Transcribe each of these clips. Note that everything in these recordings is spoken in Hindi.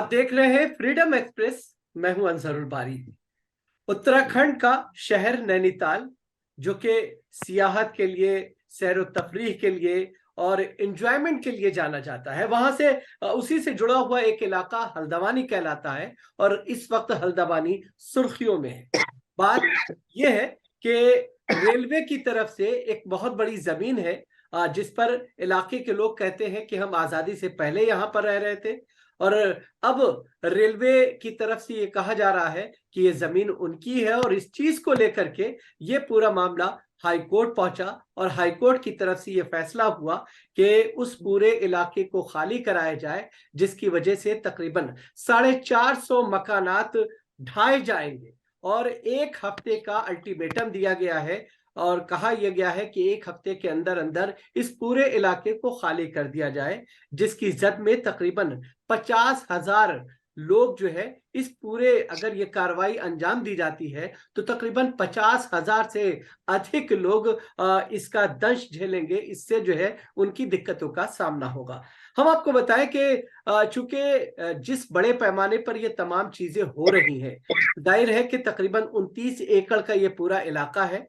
देख रहे हैं फ्रीडम एक्सप्रेस। मैं हूं अंसरुल बारी। उत्तराखंड का शहर नैनीताल, जो कि सियाहत के लिए, सैर व तफरीह के लिए और एंजॉयमेंट के लिए जाना जाता है, वहां से उसी से जुड़ा हुआ एक इलाका हल्द्वानी कहलाता है। और इस वक्त हल्द्वानी सुर्खियों में है। बात यह है कि रेलवे की तरफ से एक बहुत बड़ी जमीन है, जिस पर इलाके के लोग कहते हैं कि हम आजादी से पहले यहां पर रह रहे थे। और अब रेलवे की तरफ से ये कहा जा रहा है कि ये जमीन उनकी है, और इस चीज को लेकर के ये पूरा मामला हाई कोर्ट पहुंचा। और हाई कोर्ट की तरफ से ये फैसला हुआ कि उस पूरे इलाके को खाली कराया जाए, जिसकी वजह से तकरीबन 450 मकानात ढाए जाएंगे। और 1 हफ्ते का अल्टीमेटम दिया गया है, और कहा यह गया है कि 1 हफ्ते के अंदर अंदर इस पूरे इलाके को खाली कर दिया जाए, जिसकी जद में तकरीबन 50,000 लोग जो है इस पूरे, अगर ये कार्रवाई अंजाम दी जाती है तो तकरीबन 50,000 से अधिक लोग इसका दंश झेलेंगे। इससे जो है उनकी दिक्कतों का सामना होगा। हम आपको बताएं कि चूंकि जिस बड़े पैमाने पर ये तमाम चीजें हो रही हैं, जाहिर है कि तकरीबन 29 एकड़ का ये पूरा इलाका है।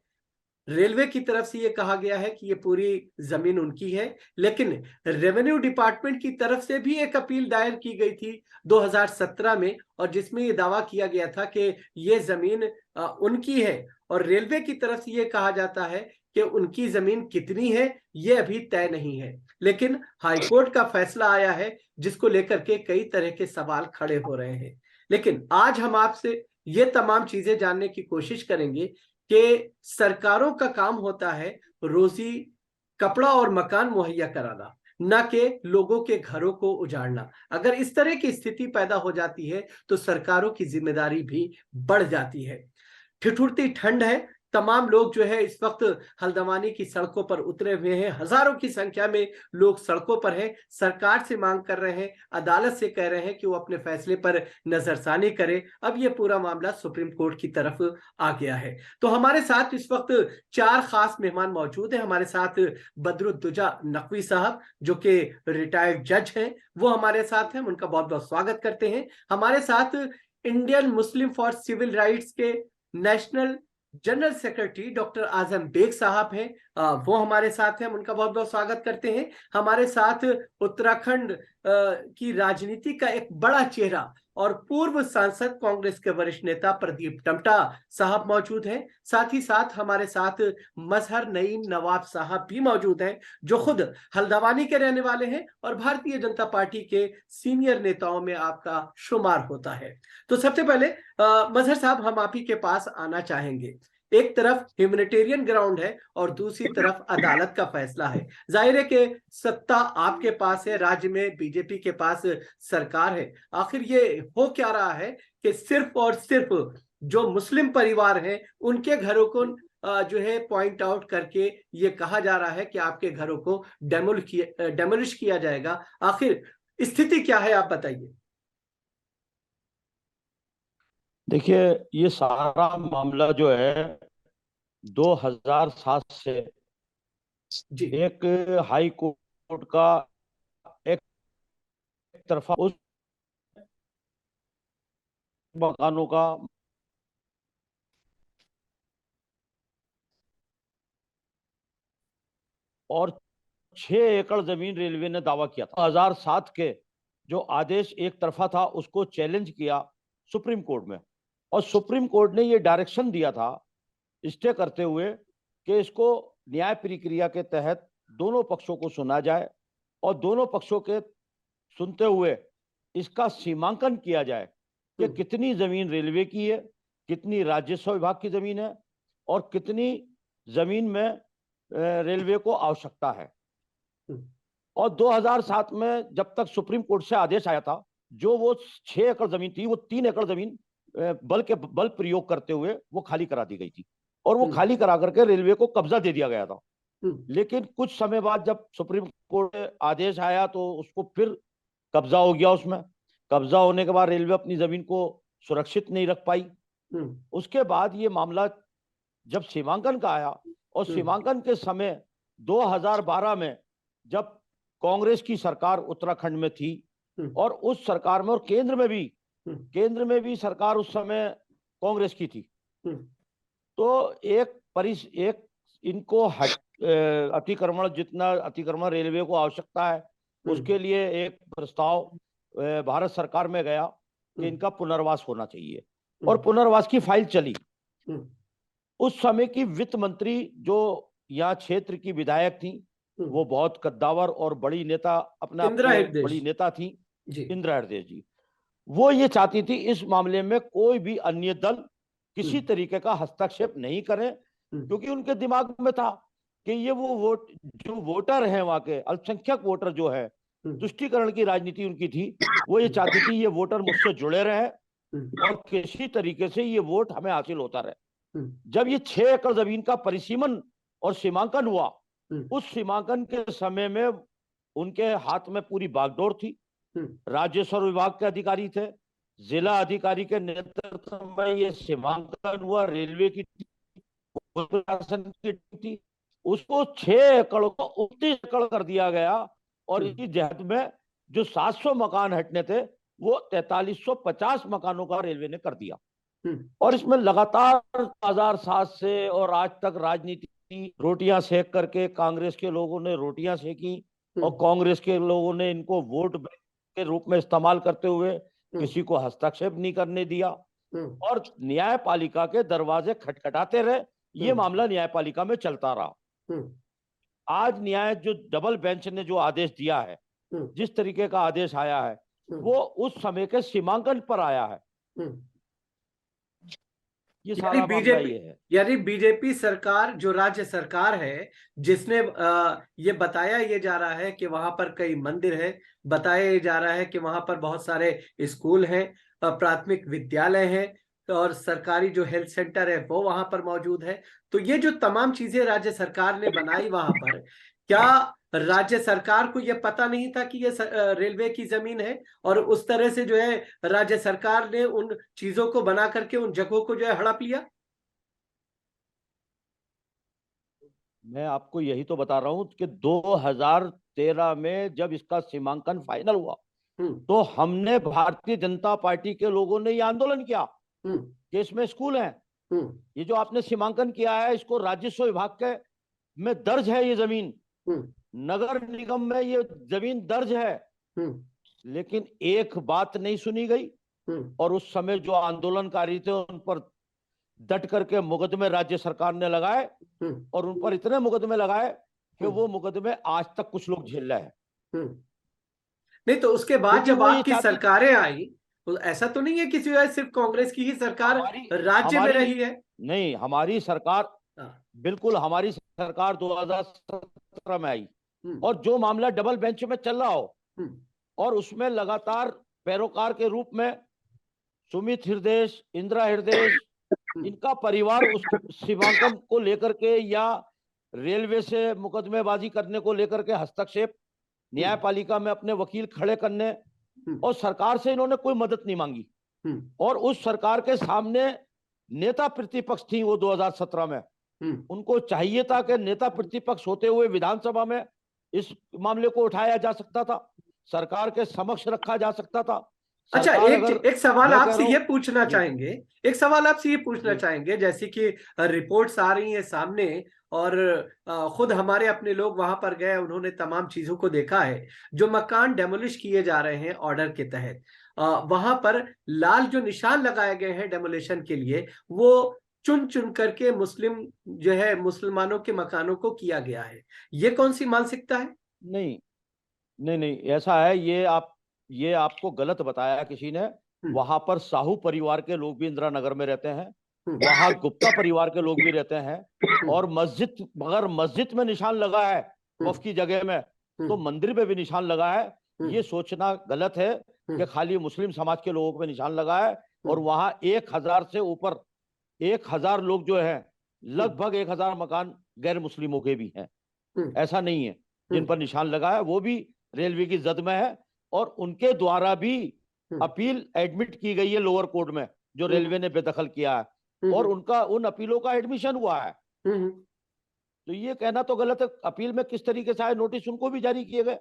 रेलवे की तरफ से ये कहा गया है कि ये पूरी जमीन उनकी है, लेकिन रेवेन्यू डिपार्टमेंट की तरफ से भी एक अपील दायर की गई थी 2017 में, और जिसमें ये दावा किया गया था कि ये जमीन उनकी है। और रेलवे की तरफ से ये कहा जाता है कि उनकी जमीन कितनी है ये अभी तय नहीं है। लेकिन हाईकोर्ट का फैसला आया है, जिसको लेकर के कई तरह के सवाल खड़े हो रहे हैं। लेकिन आज हम आपसे ये तमाम चीजें जानने की कोशिश करेंगे कि सरकारों का काम होता है रोजी, कपड़ा और मकान मुहैया कराना, न कि लोगों के घरों को उजाड़ना। अगर इस तरह की स्थिति पैदा हो जाती है तो सरकारों की जिम्मेदारी भी बढ़ जाती है। ठिठुरती ठंड है। तमाम लोग जो है इस वक्त हल्द्वानी की सड़कों पर उतरे हुए हैं। हजारों की संख्या में लोग सड़कों पर हैं। सरकार से मांग कर रहे हैं, अदालत से कह रहे हैं कि वो अपने फैसले पर नजरसानी करे। अब ये पूरा मामला सुप्रीम कोर्ट की तरफ आ गया है। तो हमारे साथ इस वक्त 4 खास मेहमान मौजूद हैं। हमारे साथ बदरुद्दोजा नकवी साहब, जो कि रिटायर्ड जज हैं, वो हमारे साथ हैं। उनका बहुत बहुत स्वागत करते हैं। हमारे साथ Indian Muslim for civil rights के national general secretary doctor Azam Baig साहब हैं, वो हमारे साथ हैं। हम उनका बहुत बहुत स्वागत करते हैं। हमारे साथ उत्तराखंड की राजनीति का एक बड़ा चेहरा और पूर्व सांसद, कांग्रेस के वरिष्ठ नेता प्रदीप टम्टा साहब मौजूद हैं। साथ ही साथ हमारे साथ मजहर नईम नवाब साहब भी मौजूद हैं, जो खुद हल्द्वानी के रहने वाले हैं और भारतीय जनता पार्टी के सीनियर नेताओं में आपका शुमार होता है। तो सबसे पहले मजहर साहब, हम आप ही के पास आना चाहेंगे। एक तरफ ह्यूमैनिटेरियन ग्राउंड है और दूसरी तरफ अदालत का फैसला है। जाहिर है कि सत्ता आपके पास है, राज्य में बीजेपी के पास सरकार है। आखिर ये हो क्या रहा है कि सिर्फ और सिर्फ जो मुस्लिम परिवार हैं उनके घरों को जो है पॉइंट आउट करके ये कहा जा रहा है कि आपके घरों को डेमोलिश किया जाएगा। आखिर स्थिति क्या है, आप बताइए। देखिए, ये सारा मामला जो है 2007 से जी एक हाई कोर्ट का एक तरफा उस मकानों का और 6 एकड़ जमीन रेलवे ने दावा किया था। 2007 के जो आदेश एक तरफा था उसको चैलेंज किया सुप्रीम कोर्ट में, और सुप्रीम कोर्ट ने ये डायरेक्शन दिया था स्टे करते हुए कि इसको न्याय प्रक्रिया के तहत दोनों पक्षों को सुना जाए और दोनों पक्षों के सुनते हुए इसका सीमांकन किया जाए कि कितनी जमीन रेलवे की है, कितनी राजस्व विभाग की जमीन है और कितनी जमीन में रेलवे को आवश्यकता है। और 2007 में जब तक सुप्रीम कोर्ट से आदेश आया था, जो वो 6 एकड़ जमीन थी वो 3 एकड़ जमीन बल प्रयोग करते हुए वो खाली करा दी गई थी, और वो खाली करा करके रेलवे को कब्जा दे दिया गया था। लेकिन कुछ समय बाद जब सुप्रीम कोर्ट से आदेश आया तो उसको फिर कब्जा हो गया। उसमें कब्जा होने के बाद रेलवे अपनी जमीन को सुरक्षित नहीं रख पाई। उसके बाद ये मामला जब सीमांकन का आया, और सीमांकन के समय 2012 में जब कांग्रेस की सरकार उत्तराखंड में थी, और उस सरकार में और केंद्र में भी सरकार उस समय कांग्रेस की थी। तो एक इनको अतिक्रमण, जितना अतिक्रमण रेलवे को आवश्यकता है उसके लिए एक प्रस्ताव भारत सरकार में गया कि इनका पुनर्वास होना चाहिए, और पुनर्वास की फाइल चली। उस समय की वित्त मंत्री जो यहाँ क्षेत्र की विधायक थी, वो बहुत कद्दावर और बड़ी नेता, अपने आप में बड़ी नेता थी, इंदिरा हृदयेश जी। वो ये चाहती थी इस मामले में कोई भी अन्य दल किसी तरीके का हस्तक्षेप नहीं करे, क्योंकि उनके दिमाग में था कि ये वो जो वोटर हैं, वहां के अल्पसंख्यक वोटर जो है, तुष्टीकरण की राजनीति उनकी थी। वो ये चाहती थी ये वोटर मुझसे जुड़े रहे और किसी तरीके से ये वोट हमें हासिल होता रहे। जब ये 6 एकड़ जमीन का परिसीमन और सीमांकन हुआ, उस सीमांकन के समय में उनके हाथ में पूरी बागडोर थी। राजस्व विभाग के अधिकारी थे, जिला अधिकारी के नेतृत्व में ये सीमांकन हुआ, रेलवे की प्रशासन की थी। उसको 6 एकड़ को 29 एकड़ कर दिया गया, और इसी जहत में जो 700 मकान हटने थे वो 4350 मकानों का रेलवे ने कर दिया। और इसमें लगातार 2007 से और आज तक राजनीति रोटियां सेक करके कांग्रेस के लोगों ने रोटियां सेकी, और कांग्रेस के लोगों ने इनको वोट बैंक के रूप में इस्तेमाल करते हुए किसी को हस्तक्षेप नहीं करने दिया, और न्यायपालिका के दरवाजे खटखटाते रहे। ये मामला न्यायपालिका में चलता रहा। आज न्याय जो डबल बेंच ने जो आदेश दिया है, जिस तरीके का आदेश आया है, वो उस समय के सीमांकन पर आया है। ये सारा मामला ये है। यानी बीजेपी सरकार जो राज्य सरकार है, जिसने ये बताया ये जा रहा है कि वहां पर कई मंदिर है, बताया जा रहा है कि वहां पर बहुत सारे स्कूल हैं, प्राथमिक विद्यालय हैं, और सरकारी जो हेल्थ सेंटर है वो वहां पर मौजूद है। तो ये जो तमाम चीजें राज्य सरकार ने बनाई वहां पर, क्या राज्य सरकार को यह पता नहीं था कि ये रेलवे की जमीन है, और उस तरह से जो है राज्य सरकार ने उन चीजों को बना करके उन जगहों को जो है हड़प लिया? मैं आपको यही तो बता रहा हूं कि 2013 में जब इसका सीमांकन फाइनल हुआ, तो हमने भारतीय जनता पार्टी के लोगों ने ये आंदोलन किया कि इसमें स्कूल हैं, ये जो आपने सीमांकन किया है इसको राजस्व विभाग के में दर्ज है, ये जमीन नगर निगम में ये जमीन दर्ज है, लेकिन एक बात नहीं सुनी गई। और उस समय जो आंदोलनकारी थे उन पर डट करके मुकदमे राज्य सरकार ने लगाए, और उन पर इतने मुकदमे लगाए कि वो मुकदमे आज तक कुछ लोग झेल रहे हैं। नहीं तो उसके बाद जब आपकी सरकारें आई, तो ऐसा तो नहीं है कि सिर्फ कांग्रेस की ही सरकार राज्य में रही है? नहीं, हमारी सरकार, बिल्कुल हमारी सरकार 2017 में आई, और जो मामला डबल बेंच में चल रहा हो, और उसमें लगातार पैरोकार के रूप में सुमित हृदयेश, इंदिरा हृदयेश, इनका परिवार उस सीमांकन को लेकर के या रेलवे से मुकदमेबाजी करने को लेकर के हस्तक्षेप, न्यायपालिका में अपने वकील खड़े करने, और सरकार से इन्होंने कोई मदद नहीं मांगी। और उस सरकार के सामने नेता प्रतिपक्ष थी वो 2017 में, उनको चाहिए था कि नेता प्रतिपक्ष होते हुए विधानसभा में इस मामले को उठाया जा सकता था, सरकार के समक्ष रखा जा सकता था। अच्छा, एक सवाल आपसे ये पूछना चाहेंगे, जैसे कि रिपोर्ट्स आ रही हैं सामने, और खुद हमारे अपने लोग वहां पर गए, उन्होंने तमाम चीजों को देखा है। जो मकान डेमोलिश किए जा रहे हैं ऑर्डर के तहत, वहां पर लाल जो निशान लगाए गए हैं डेमोलिशन के लिए, वो चुन चुन करके मुस्लिम जो है मुसलमानों के मकानों को किया गया है। ये कौन सी मानसिकता है? नहीं नहीं नहीं, ऐसा है, ये आपको गलत बताया किसी ने। वहां पर साहू परिवार के लोग भी इंदिरा नगर में रहते हैं, वहां गुप्ता परिवार के लोग भी रहते हैं, और मस्जिद, अगर मस्जिद में निशान लगा है वक्फ की जगह में, तो मंदिर पे भी निशान लगा है। ये सोचना गलत है कि खाली मुस्लिम समाज के लोगों पे निशान लगा है, और वहां 1000 से ऊपर 1000 लोग जो हैं, लगभग 1000 मकान गैर मुस्लिमों के भी हैं, ऐसा नहीं है। जिन पर निशान लगा है वो भी रेलवे की जद में है, और उनके द्वारा भी अपील एडमिट की गई है लोअर कोर्ट में, जो रेलवे ने बेदखल किया है, और उन अपीलों का एडमिशन हुआ है। तो ये कहना तो गलत है, अपील में किस तरीके से आए नोटिस उनको भी जारी किए गए।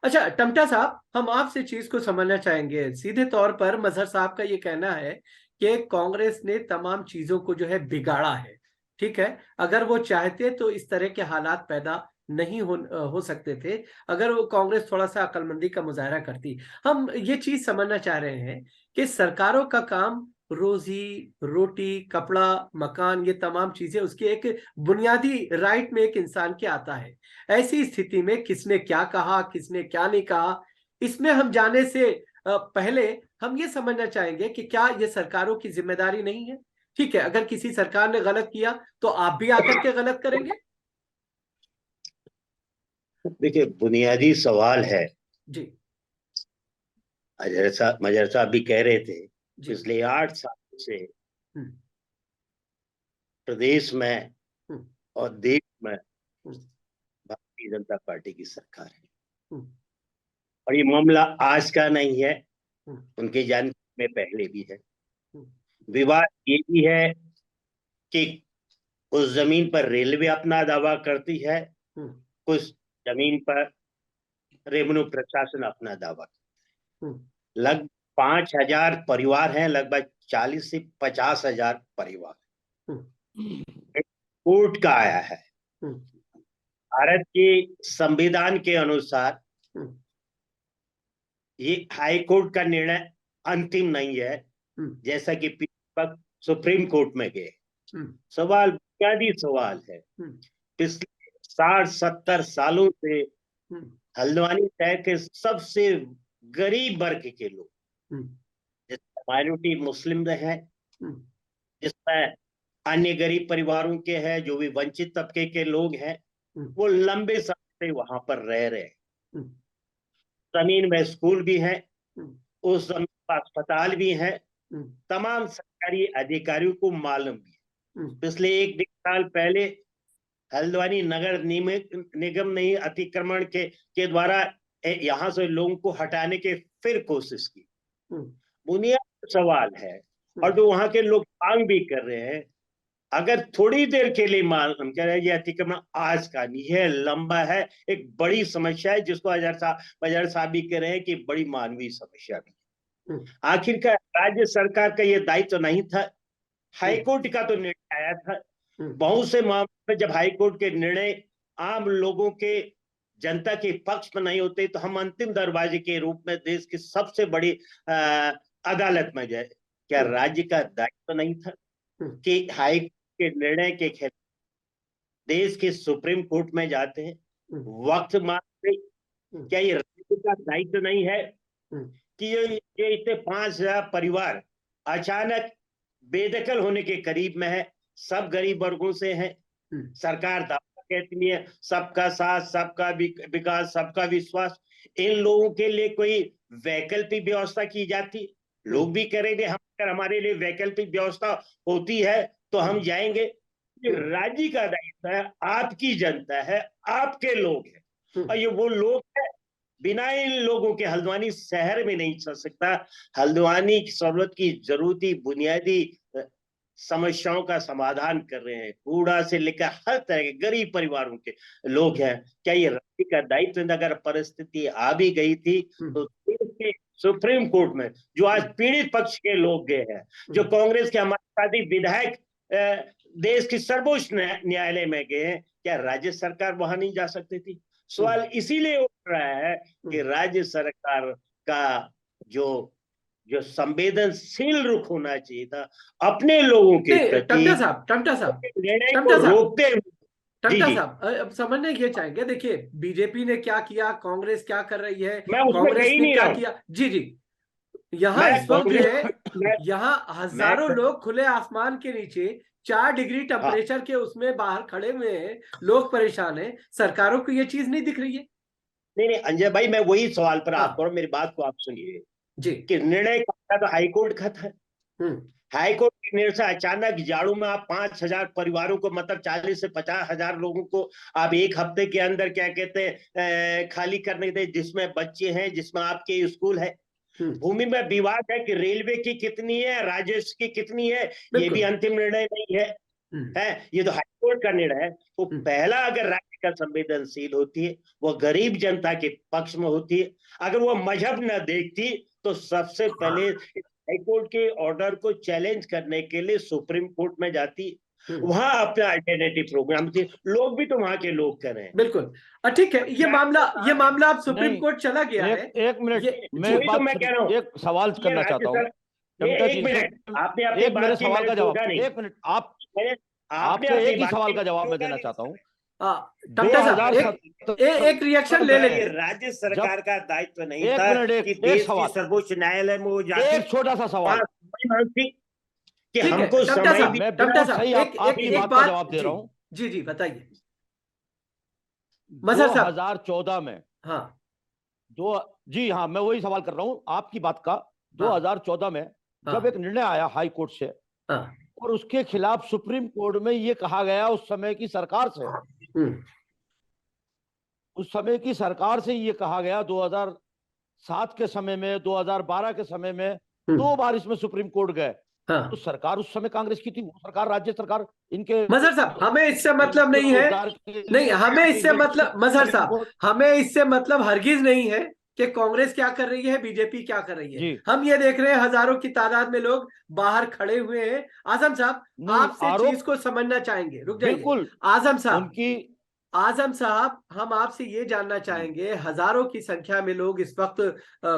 अच्छा टमटा साहब, हम आपसे चीज को समझना चाहेंगे। सीधे तौर पर मजहर साहब का ये कहना है कि कांग्रेस ने तमाम चीजों को जो है बिगाड़ा है। ठीक है, अगर वो चाहते तो इस तरह के हालात पैदा नहीं हो सकते थे, अगर वो कांग्रेस थोड़ा सा अक्लमंदी का मुजाहरा करती। हम ये चीज समझना चाह रहे हैं कि सरकारों का काम रोजी रोटी कपड़ा मकान ये तमाम चीजें उसके एक बुनियादी राइट में एक इंसान के आता है। ऐसी स्थिति में किसने क्या कहा किसने क्या नहीं कहा, इसमें हम जाने से पहले हम ये समझना चाहेंगे कि क्या ये सरकारों की जिम्मेदारी नहीं है। ठीक है, अगर किसी सरकार ने गलत किया तो आप भी आकर के गलत करेंगे। देखिए, बुनियादी सवाल है। जी मजहर साहब भी कह रहे थे, जी। पिछले 8 साल से हम्म प्रदेश में हम्म और देश में हम्म भारतीय जनता पार्टी की सरकार है। हम्म और ये मामला आज का नहीं है, हम्म उनके जानकारी में पहले भी है। हम्म विवाद ये भी है कि उस जमीन पर रेलवे अपना दावा करती है, हम्म कुछ जमीन पर रेवेन्यू प्रशासन अपना दावा। हम्म लगभग 5,000 परिवार हैं, लगभग 40 से 50,000 परिवार। हम्म कोर्ट का आया है, हम्म भारत के संविधान के अनुसार हम्म ये हाई कोर्ट का निर्णय अंतिम नहीं है। हम्म जैसा कि पीछे सुप्रीम कोर्ट में गए, हम्म सवाल बुनियादी सवाल है। हम्म पिछले 60-70 सालों से हम्म हल्द्वानी शहर के सबसे गरीब वर्ग के लोग, हम्म जिसमें माइनॉरिटी मुस्लिम है, हम्म जिसमें अन्य गरीब परिवारों के हैं, जो भी वंचित तबके के लोग हैं, हम्म वो लंबे समय से वहां पर रह रहे हैं। हम्म जमीन में स्कूल भी है, हम्म उस जमीन पर अस्पताल भी है, हम्म तमाम सरकारी अधिकारियों को मालूम भी है। हम्म पिछले 1-1.5 साल पहले हल्द्वानी नगर निगम ने अतिक्रमण के द्वारा यहां से लोगों को हटाने की फिर कोशिश की। हम्म बुनियादी सवाल है, और हम्म जो वहां के लोग मांग भी कर रहे हैं, अगर थोड़ी देर के लिए मान कह रहे हैं, ये अतिक्रमण आज का नहीं है, लंबा है, एक बड़ी समस्या है, जिसको अजहर साहब भी कह रहे हैं कि बड़ी मानवीय समस्या भी है। हम्म आखिरकार राज्य सरकार का ये दायित्व तो नहीं था, हाईकोर्ट का तो निर्णय आया था। बहुत से मामलों में जब हाईकोर्ट के निर्णय आम लोगों के जनता के पक्ष में नहीं होते, तो हम अंतिम दरवाजे के रूप में देश की सबसे बड़ी अदालत में गए। क्या राज्य का दायित्व नहीं था कि हाई के निर्णय के खिलाफ देश के सुप्रीम कोर्ट में जाते हैं, वक्त मांगते? क्या ये राज्य का दायित्व नहीं है कि ये इतने 5,000 परिवार अचानक बेदखल होने के करीब में है, सब गरीब वर्गों से हैं, सरकार दावा कहती है सबका साथ सबका विकास सबका विश्वास, इन लोगों के लिए कोई वैकल्पिक व्यवस्था की जाती? लोग भी करेंगे, हम अगर हमारे लिए वैकल्पिक व्यवस्था होती है तो हम जाएंगे। राज्य का दायित्व है, आपकी जनता है, आपके लोग हैं, और ये वो लोग हैं, बिना इन लोगों के हल्द्वानी शहर में नहीं चल सकता। हल्द्वानी की जरूरती बुनियादी समस्याओं का समाधान कर रहे हैं, कूड़ा से लेकर हर तरह के गरीब परिवारों के लोग हैं। क्या ये राज्य का दायित्व? अगर परिस्थिति आ भी गई थी तो सुप्रीम कोर्ट में जो आज पीड़ित पक्ष के लोग गए हैं, जो कांग्रेस के हमारे साथी विधायक देश की सर्वोच्च न्यायालय में गए हैं, क्या राज्य सरकार वहां नहीं जा सकती थी? सवाल इसीलिए उठ रहा है कि राज्य सरकार का जो संवेदनशील रुख होना चाहिए था अपने लोगों के प्रति, टमटा साहब निर्णय को रोकते हुए। टमटा साहब अब समझने ये चाहेंगे, देखिए बीजेपी ने क्या किया, कांग्रेस क्या कर रही है, मैं उसमें कांग्रेस कही ने नहीं क्या रहा हूं। किया। जी जी, यहाँ मैं इस वक्त जो है मैं यहाँ हजारों लोग खुले आसमान के नीचे 4 डिग्री हाँ, टेम्परेचर के उसमें बाहर खड़े हुए हैं, लोग परेशान हैं, सरकारों को ये चीज नहीं दिख रही है। नहीं अंजय भाई, मैं वही सवाल पर हाँ आपको, मेरी बात को आप सुनिए जी। कि निर्णय का तो हाईकोर्ट का था। हाईकोर्ट के निर्णय से अचानक जाड़ू में आप 5,000 परिवारों को, मतलब 40 से 50,000 लोगों को आप एक हफ्ते के अंदर क्या कहते हैं खाली करने दे, जिसमें बच्चे हैं, जिसमें आपके स्कूल है। भूमि में विवाद है कि रेलवे की कितनी है, राजस्व की कितनी है, ये भी अंतिम निर्णय नहीं है। ये तो हाईकोर्ट का निर्णय है। तो पहला अगर राज्य का संवेदनशील होती है, वो गरीब जनता के पक्ष में होती है। अगर वो मजहब न देखती तो सबसे पहले हाईकोर्ट के ऑर्डर को चैलेंज करने के लिए सुप्रीम कोर्ट में जाती, वहां अपना अल्टरनेटिव प्रोग्राम थी। लोग भी तो वहां के लोग कर रहे हैं। बिल्कुल, ठीक है, ये मामला अब सुप्रीम कोर्ट चला गया है। एक मिनट, मैं वही तो मैं कह रहा हूँ, एक सवाल करना चाहता हूँ। एक मिनट, आपने अपनी एक मेरे बात की, सवाल मैंने का जवाब, टोका नहीं। एक मिनट, आपने आपसे अपनी एक ही बात सवाल की, का जवाब मैं टोका देना नहीं। चाहता हूँ। टमटा साहब, एक रिएक्शन ले लेंगे। राज्य सरकार का दायित्व नहीं एक था मिनट, कि देश की सर्वोच्च न्यायालय में वो जाती, एक छोटा सा सवाल कि ठीक है, हमको टमटा समय साहब, दी। मैं टमटा बिल्कुल साहब, सही आपकी एक बात का बात जवाब दे जी रहा हूँ। जी जी बताइए। मजहर साहब, 2014 में, हाँ जी हाँ, मैं वही सवाल कर रहा हूँ आपकी बात का। 2014 में जब एक निर्णय आया हाई कोर्ट से, हाँ, और उसके खिलाफ सुप्रीम कोर्ट में ये कहा गया उस समय की सरकार से, उस समय की सरकार से ये कहा गया, 2007 के समय में, 2012 के समय में 2 बार इसमें सुप्रीम कोर्ट गए। तो सरकार उस समय कांग्रेस की थी, वो सरकार, राज्य सरकार, इनके मजहर साहब, हमें इससे मतलब नहीं है, नहीं हमें इससे मतलब, मजहर साहब हमें इससे मतलब हरगिज नहीं है कि कांग्रेस क्या कर रही है, बीजेपी क्या कर रही है। हम ये देख रहे हैं हजारों की तादाद में लोग बाहर खड़े हुए हैं। आजम साहब, आपसे चीज को समझना चाहेंगे, रुक जाइए। बिल्कुल आजम साहब, उनकी, आजम साहब, हम आपसे ये जानना चाहेंगे, हजारों की संख्या में लोग इस वक्त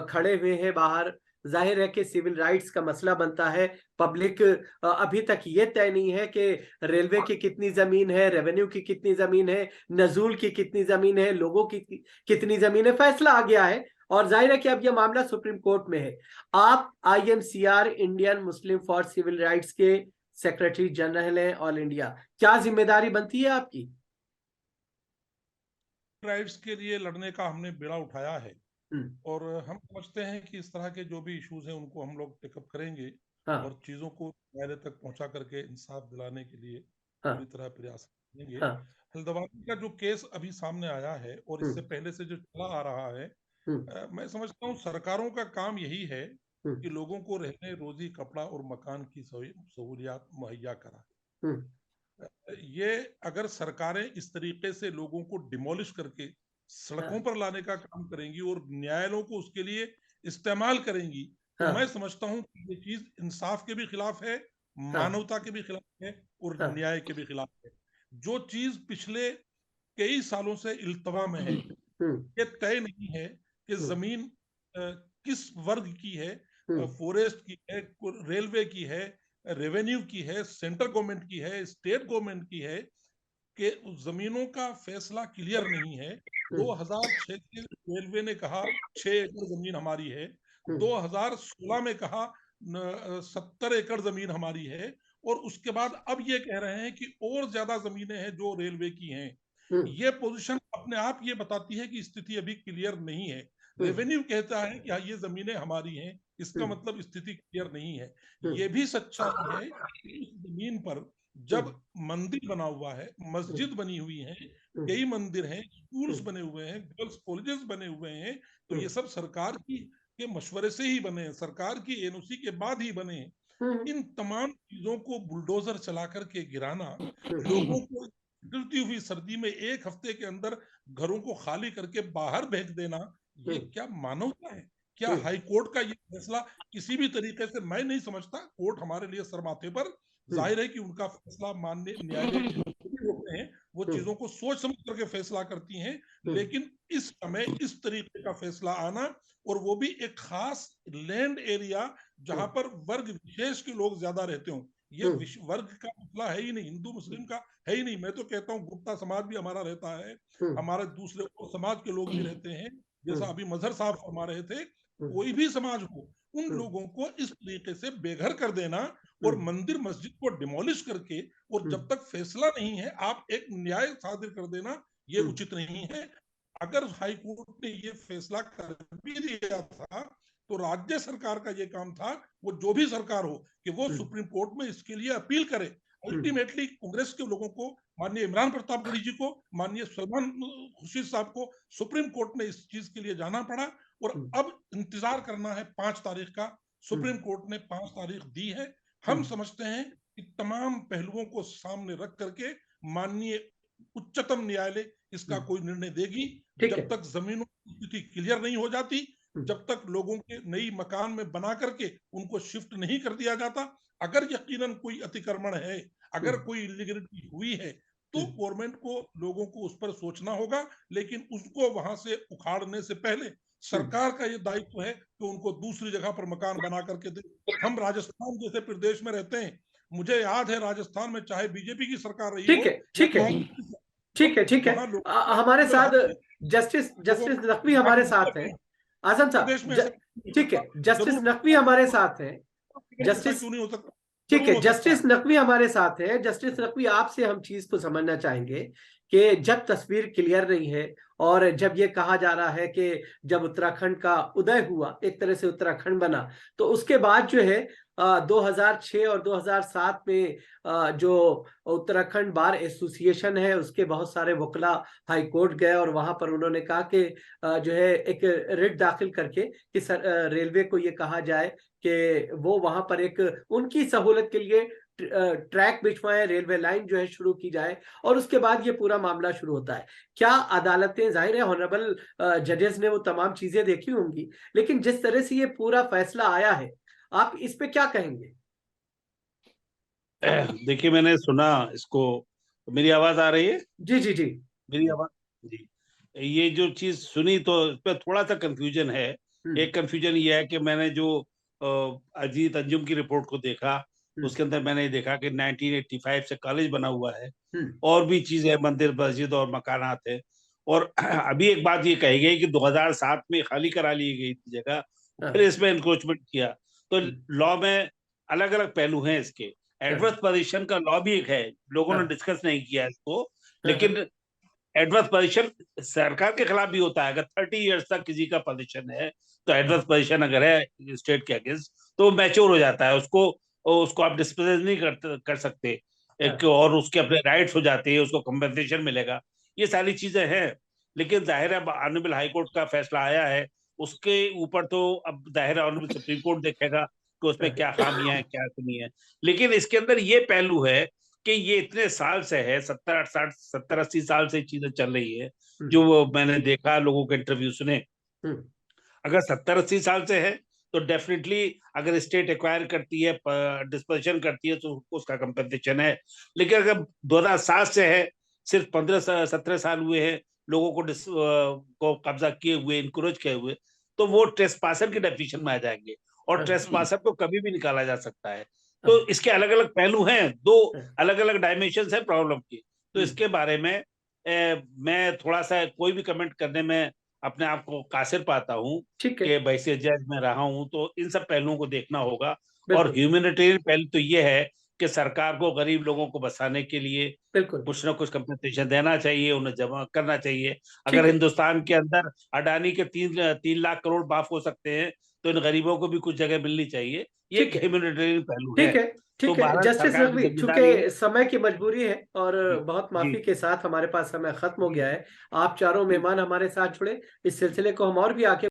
खड़े हुए हैं बाहर। जाहिर है कि सिविल राइट्स का मसला बनता है। पब्लिक अभी तक ये तय नहीं है कि रेलवे की कितनी जमीन है, रेवेन्यू की कितनी जमीन है, नजूल की कितनी जमीन है, लोगों की कितनी जमीन है। फैसला आ गया है और जाहिर है कि अब यह मामला सुप्रीम कोर्ट में है। आप IMCR, Indian Muslim for civil rights के सेक्रेटरी जनरल हैं ऑल इंडिया, क्या जिम्मेदारी बनती है आपकी? राइट्स के लिए लड़ने का हमने बेड़ा उठाया है, और हम समझते हैं कि इस तरह के जो भी इश्यूज हैं उनको हम लोग टेकअप करेंगे, और चीजों को न्यायालय तक पहुंचा करके इंसाफ दिलाने के लिए पूरी तरह प्रयास करेंगे। हल्द्वानी का जो केस अभी सामने आया है और इससे पहले से जो चला आ रहा है, मैं समझता हूँ सरकारों का काम यही है कि लोगों को रहने, रोजी, कपड़ा और मकान की सहूलियात मुहैया कराए। ये अगर सरकारें इस तरीके से लोगों को डिमोलिश करके सड़कों पर लाने का काम करेंगी और न्यायालयों को उसके लिए इस्तेमाल करेंगी, तो मैं समझता हूं कि ये चीज इंसाफ के भी खिलाफ है, मानवता के भी खिलाफ है और न्याय के भी खिलाफ है। जो चीज पिछले कई सालों से इल्तवा में है, ये तय नहीं है कि जमीन किस वर्ग की है, फॉरेस्ट की है, रेलवे की है, रेवेन्यू की है, सेंट्रल गवर्नमेंट की है, स्टेट गवर्नमेंट की है, कि जमीनों का फैसला क्लियर नहीं है। 2006 के रेलवे ने कहा 6 एकड़ जमीन हमारी है, 2016 में कहा 70 एकड़ जमीन हमारी है, और उसके बाद अब ये कह रहे हैं कि और ज्यादा जमीनें हैं जो रेलवे की हैं। ये पोजीशन अपने आप ये बताती है कि स्थिति अभी क्लियर नहीं है। रेवेन्यू कहता है कि हाँ ये जमीनें हमारी हैं, इसका मतलब स्थिति क्लियर नहीं है। ये भी सच्चाई है कि इस जमीन पर जब मंदिर बना हुआ है, मस्जिद बनी हुई है, कई मंदिर हैं, स्कूल्स बने हुए हैं, गर्ल्स कॉलेजेस बने हुए हैं, तो ये सब सरकार के मशवरे से ही बने हैं, सरकार की NOC के बाद ही बने हैं। इन तमाम चीजों को बुलडोजर चला करके गिराना, लोगों को निकलती हुई सर्दी में 1 हफ्ते के अंदर घरों को खाली करके बाहर भेज देना, ये क्या मानवता है? क्या हाई कोर्ट का ये फैसला किसी भी तरीके से, मैं नहीं समझता, कोर्ट हमारे लिए सर माथे पर, जाहिर है कि उनका फैसला माननीय न्यायालय होते हैं, वो चीजों को सोच समझ करके फैसला करती हैं, लेकिन इस समय इस तरीके का फैसला आना, और वो भी एक खास लैंड एरिया जहां पर वर्ग विशेष के लोग ज्यादा रहते हो, ये वर्ग का मसला है ही नहीं, हिंदू मुस्लिम का है ही नहीं। मैं तो कहता हूँ गुप्ता समाज भी हमारा रहता है, हमारे दूसरे समाज के लोग भी रहते हैं, जैसा अभी मजहर साहब फरमा रहे थे, कोई भी समाज हो, उन लोगों को इस तरीके से बेघर कर देना और मंदिर मस्जिद को डिमोलिश करके, और जब तक फैसला नहीं है आप एक न्याय सादिर कर देना, ये उचित नहीं है। अगर हाई कोर्ट ने ये फैसला कर भी दिया था तो राज्य सरकार का ये काम था, वो जो भी सरकार हो, कि वो सुप्रीम कोर्ट में इसके लिए अपील करे। अल्टीमेटली कांग्रेस के लोगों को, माननीय इमरान प्रतापगढ़ी जी को, माननीय सलमान खुर्शीद साहब को सुप्रीम कोर्ट में इस चीज के लिए जाना पड़ा, और अब इंतजार करना है 5 तारीख का। सुप्रीम कोर्ट ने 5 तारीख दी है। हम समझते हैं कि तमाम पहलुओं को सामने रख करके माननीय उच्चतम न्यायालय इसका कोई निर्णय देगी। जब तक जमीनों की स्थिति क्लियर नहीं हो जाती, जब तक लोगों के नई मकान में बना करके उनको शिफ्ट नहीं कर दिया जाता, अगर यकीनन कोई अतिक्रमण है, अगर कोई इलीगलिटी हुई है, तो गवर्नमेंट को लोगों को उस पर सोचना होगा, लेकिन उसको वहां से उखाड़ने से पहले सरकार का ये दायित्व है कि उनको दूसरी जगह पर मकान बना करके दे। हम राजस्थान जैसे प्रदेश में रहते हैं, मुझे याद है राजस्थान में चाहे बीजेपी की सरकार रही हो, ठीक है हमारे साथ जस्टिस नकवी हमारे साथ है, आजम साहब, ठीक है, जस्टिस नकवी हमारे साथ है, जस्टिस नकवी हमारे साथ है। जस्टिस नकवी, आपसे हम चीज को समझना चाहेंगे कि जब तस्वीर क्लियर नहीं है और जब ये कहा जा रहा है कि जब उत्तराखंड का उदय हुआ, एक तरह से उत्तराखंड बना, तो उसके बाद जो है 2006 और 2007 में जो उत्तराखंड बार एसोसिएशन है उसके बहुत सारे वकला हाई कोर्ट गए और वहां पर उन्होंने कहा कि जो है एक रिट दाखिल करके कि रेलवे को ये कहा जाए कि वो वहां पर एक उनकी सहूलत के लिए ट्रैक बिछवाएं, रेलवे लाइन जो है शुरू की जाए, और उसके बाद ये पूरा मामला शुरू होता है। क्या अदालतें, जाहिर है ऑनरेबल जजेस ने वो तमाम चीजें देखी होंगी, लेकिन जिस तरह से ये पूरा फैसला आया है, आप इस पे क्या कहेंगे? देखिए, मैंने सुना इसको। मेरी आवाज आ रही है? जी जी जी, मेरी आवाज जी। ये जो चीज सुनी तो इस पर थोड़ा सा कंफ्यूजन है। एक कंफ्यूजन ये है कि मैंने जो अजीत अंजुम की रिपोर्ट को देखा, उसके अंदर मैंने देखा कि 1985 से कॉलेज बना हुआ है, और भी चीजें, मंदिर, मस्जिद और मकानात है। और अभी एक बात ये कही गई कि 2007 में खाली करा ली गई थी जगह, फिर इसमें इंक्रोचमेंट किया। तो लॉ में अलग अलग पहलू हैं इसके। एडवर्स पोजीशन का लॉ भी एक है, लोगों ने डिस्कस नहीं किया इसको, लेकिन एडवर्स पोजीशन सरकार के खिलाफ भी होता है। अगर 30 इयर्स तक किसी का पोजीशन है, तो एडवर्स पोजीशन अगर है स्टेट के अगेंस्ट, तो मैच्योर हो जाता है, उसको आप डिस्पोज नहीं कर सकते एक, और उसके अपने राइट्स हो जाते हैं, उसको कंपनसेशन मिलेगा। ये सारी चीजें हैं। लेकिन जाहिर है ऑनरेबल हाई कोर्ट का फैसला आया है, उसके ऊपर तो अब जाहिर है ऑनरेबल सुप्रीम कोर्ट देखेगा कि उसमें क्या खामियां हैं, क्या नहीं है। लेकिन इसके अंदर ये पहलू है कि ये इतने साल से है, 70-80 साल से चीजें चल रही है, जो मैंने देखा, लोगों के इंटरव्यू सुने। अगर 70-80 साल से है तो डेफिनेटली अगर स्टेट एक्वायर करती है, डिस्पोजिशन करती है, तो उसका कंपनसेशन है। लेकिन अगर 2007 से है, सिर्फ 15-17 साल हुए हैं लोगों को कब्जा किए हुए, इनक्रोच किए हुए, तो वो ट्रेसपासर की डेफिनेशन में आ जाएंगे, और ट्रेसपासर को कभी भी निकाला जा सकता है। तो इसके अलग अलग पहलू हैं, दो अलग अलग डायमेंशन है प्रॉब्लम की। तो इसके बारे में मैं थोड़ा सा कोई भी कमेंट करने में अपने आप को कासिर पाता हूँ कि वैसे जज में रहा हूँ, तो इन सब पहलुओं को देखना होगा। और ह्यूमैनिटेरियन पहलू तो ये है कि सरकार को गरीब लोगों को बसाने के लिए कुछ ना कुछ कंपनसेशन देना चाहिए, उन्हें जमा करना चाहिए। अगर हिंदुस्तान के अंदर अडानी के 3 लाख करोड़ माफ हो सकते हैं, तो इन गरीबों को भी कुछ जगह मिलनी चाहिए। ये ह्यूमैनिटेरियन पहलू है। ठीक है जस्टिस नकवी, चूंकि समय की मजबूरी है और बहुत माफी के साथ हमारे पास समय खत्म हो गया है। आप चारों मेहमान हमारे साथ जुड़े, इस सिलसिले को हम और भी आगे